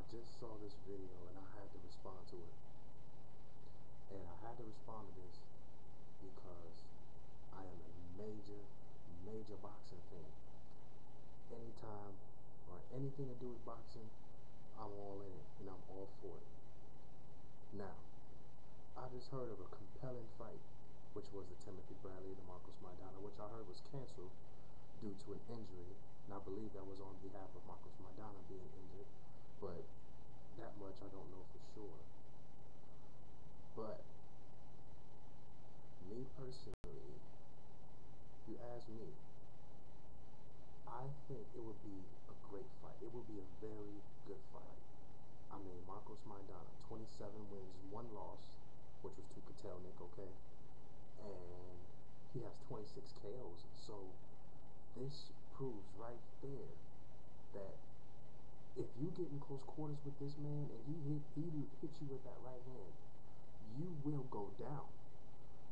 just saw this video and I had to respond to it. And I had to respond to this because I am a major boxing fan. Anytime or anything to do with boxing, I'm all in it and I'm all for it. Now, I just heard of a compelling fight, which was the Timothy Bradley and the Marcos Maidana, which I heard was canceled due to an injury. And I believe that was on behalf of Marcos Maidana being injured, but that much I don't know for sure. But me personally, you ask me, I think it would be a great fight. It would be a very good fight. I mean, Marcos Maidana, 27 wins, 1 loss, which was to Katelnik, okay? And he has 26 KOs. So this proves right there that if you get in close quarters with this man and he hits you with that right hand, you will go down.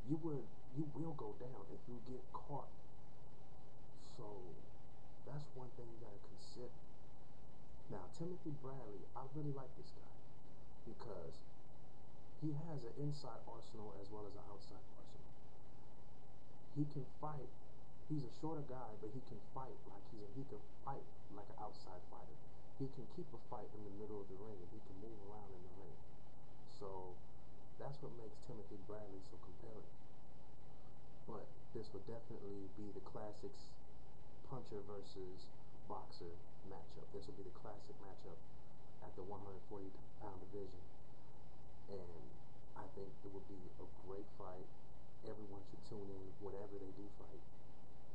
You will go down if you get caught. So that's one thing you gotta consider. Now, Timothy Bradley, I really like this guy because he has an inside arsenal as well as an outside arsenal. He can fight. He's a shorter guy, but he can fight like he can fight like an outside fighter. He can keep a fight in the middle of the ring and he can move around in the ring. So that's what makes Timothy Bradley so compelling. But this would definitely be the classics puncher versus boxer matchup. This would be the classic matchup at the 140-pound division. And I think it would be a great fight. Everyone should tune in whenever they do fight.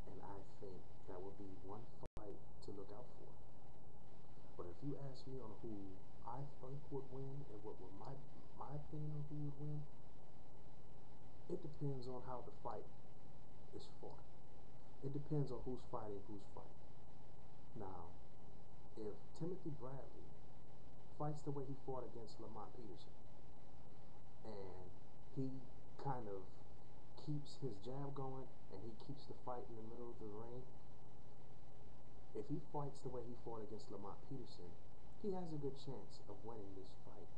And I think that would be one fight to look out for. But if you ask me on who I think would win and what would my opinion on who would win, it depends on how the fight is fought. It depends on who's fighting. Now, if Timothy Bradley fights the way he fought against Lamont Peterson, and he kind of keeps his jab going and he keeps the fight in the middle of the ring, if he fights the way he fought against Lamont Peterson, he has a good chance of winning this fight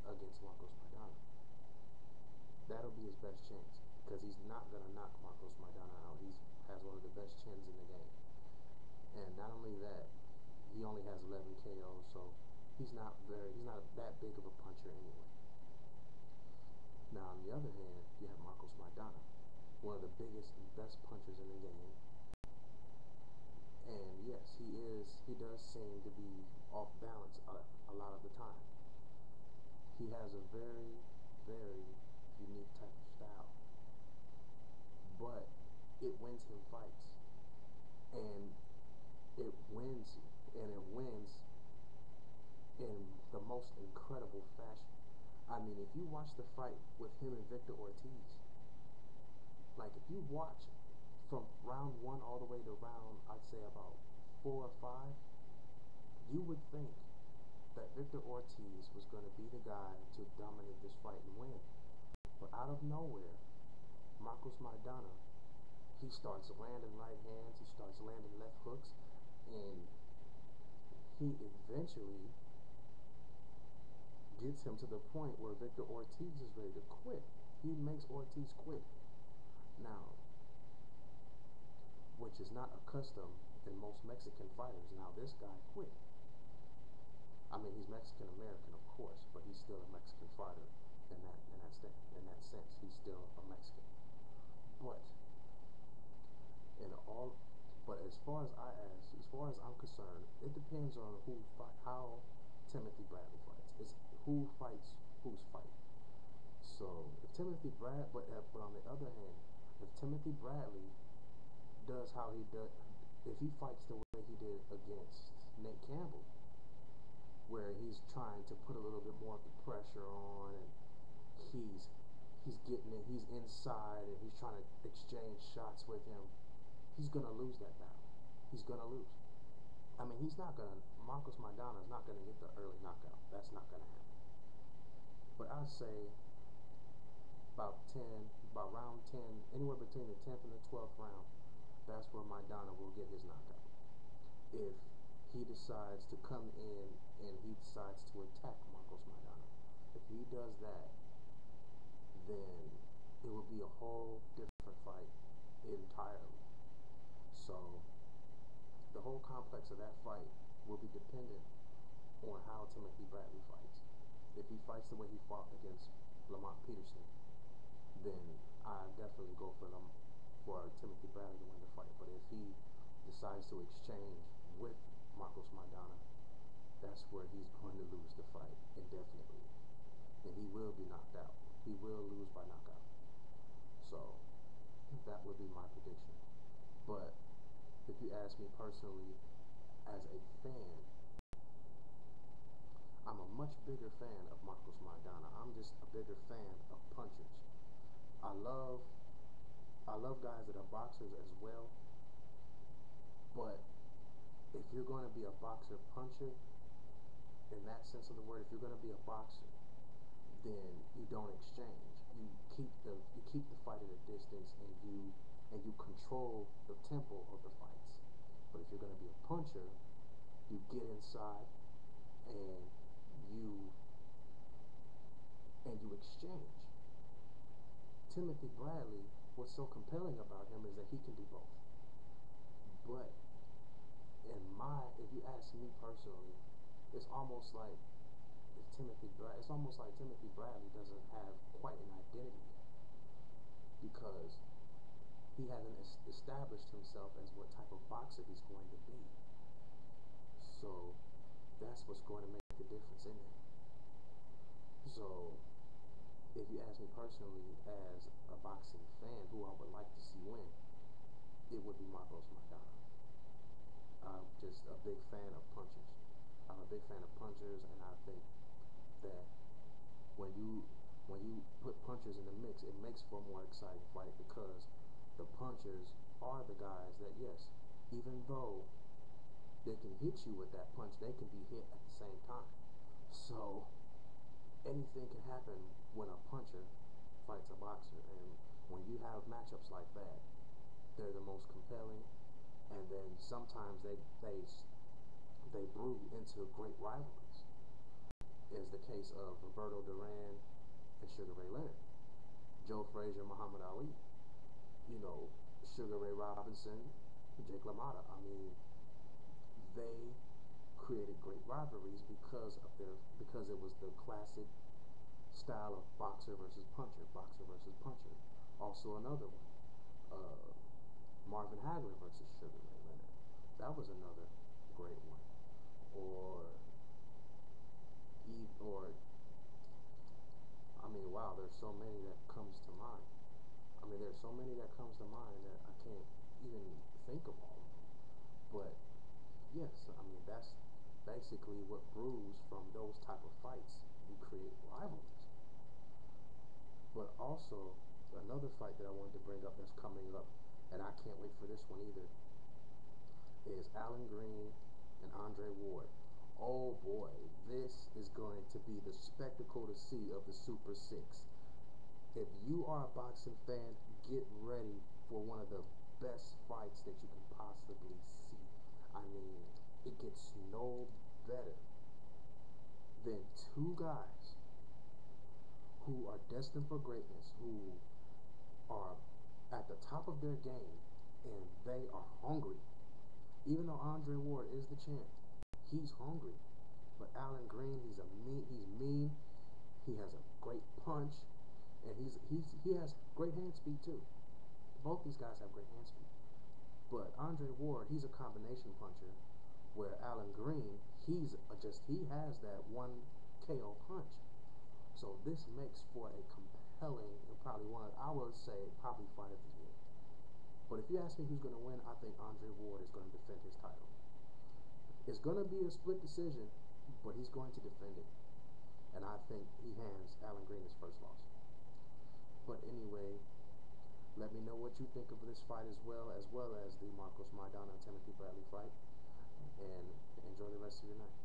against Marcos Maidana. That'll be his best chance because he's not going to knock Marcos Maidana out. He has one of the best chins in the game. And not only that, he only has 11 KOs, so he's not that big of a puncher anyway. Now, on the other hand, you have Marcos Maidana, one of the biggest and best punchers in the game. And yes, he does seem to be off balance a lot of the time. He has a very unique type of style. But it wins him fights. And it wins in the most incredible fashion. I mean, if you watch the fight with him and Victor Ortiz, like if you watch from round 1 all the way to round, I'd say about 4 or 5, you would think that Victor Ortiz was going to be the guy to dominate this fight and win. But out of nowhere, Marcos Maidana, he starts landing right hands, he starts landing left hooks, and he eventually gets him to the point where Victor Ortiz is ready to quit. He makes Ortiz quit. Now, which is not a custom in most Mexican fighters. Now, this guy quit. I mean, he's Mexican American, of course, but he's still a Mexican fighter in that sense. He's still a Mexican. But as far as I'm concerned, it depends on how Timothy Bradley fights. It's who fights who's fighting. So if Timothy Bradley, but on the other hand, if Timothy Bradley does how he does, if he fights the way he did against Nate Campbell, where he's trying to put a little bit more of the pressure on, and he's getting it, he's inside, and he's trying to exchange shots with him, he's gonna lose that battle. He's gonna lose. I mean, Marcos Maidana is not gonna get the early knockout. That's not gonna happen. But I'd say about round 10, anywhere between the 10th and the 12th round, that's where Maidana will get his knockout. If he decides to come in and he decides to attack Marcos Maidana. If he does that, then it will be a whole different fight entirely. So the whole complex of that fight will be dependent on how Timothy Bradley fights. If he fights the way he fought against Lamont Peterson, then I definitely go for Timothy Bradley to win the fight. But if he decides to exchange with Marcos Maidana, that's where he's going to lose the fight indefinitely. And he will be knocked out. He will lose by knockout. So that would be my prediction. But if you ask me personally, as a fan, I'm a much bigger fan of Marcos Maidana. I'm just a bigger fan of punchers. I love guys that are boxers as well. But if you're going to be a boxer puncher, in that sense of the word, if you're going to be a boxer, then you don't exchange. You keep the fight at a distance, and you control the tempo of the fights. But if you're going to be a puncher, you get inside and you exchange. Timothy Bradley, what's so compelling about him is that he can do both. But if you ask me personally, it's almost like Timothy Bradley doesn't have quite an identity yet, because he hasn't established himself as what type of boxer he's going to be. So that's what's going to make the difference in him. So if you ask me personally, as a boxing fan, who I would like to see win, it would be Marcos Maidana. I'm just a big fan of punchers. I'm a big fan of punchers, and I think that when you put punchers in the mix, it makes for a more exciting fight, because the punchers are the guys that, yes, even though they can hit you with that punch, they can be hit at the same time. So anything can happen when a puncher fights a boxer, and when you have matchups like that, they're the most compelling. And then sometimes they brew into great rivalries, is the case of Roberto Duran and Sugar Ray Leonard, Joe Frazier, Muhammad Ali, Sugar Ray Robinson, Jake LaMotta. I mean, they created great rivalries because it was the classic style of boxer versus puncher. Also another one, Marvin Hagler versus Sugar Ray Leonard. That was another great one. I mean, wow, there's so many that comes to mind. That I can't even think of all of them. But yes, I mean, that's basically what brews from those type of fights. You create rivalries. But also, another fight that I wanted to bring up that's coming up, and I can't wait for this one either, is Alan Green and Andre Ward. Oh boy, this is going to be the spectacle to see of the Super Six. If you are a boxing fan, get ready for one of the best fights that you can possibly see. I mean, it gets no better than two guys who are destined for greatness, who are at the top of their game, and they are hungry. Even though Andre Ward is the champ, he's hungry. But Alan Green, he's mean. He has a great punch, and he has great hand speed too. Both these guys have great hand speed. But Andre Ward, he's a combination puncher, where Alan Green, he has that one KO punch. So this makes for a compelling, and probably I would say, probably fight of the year. But if you ask me who's going to win, I think Andre Ward is going to defend his title. It's going to be a split decision, but he's going to defend it. And I think he hands Alan Green his first loss. But anyway, let me know what you think of this fight, as well as the Marcos Maidana and Timothy Bradley fight. And enjoy the rest of your night.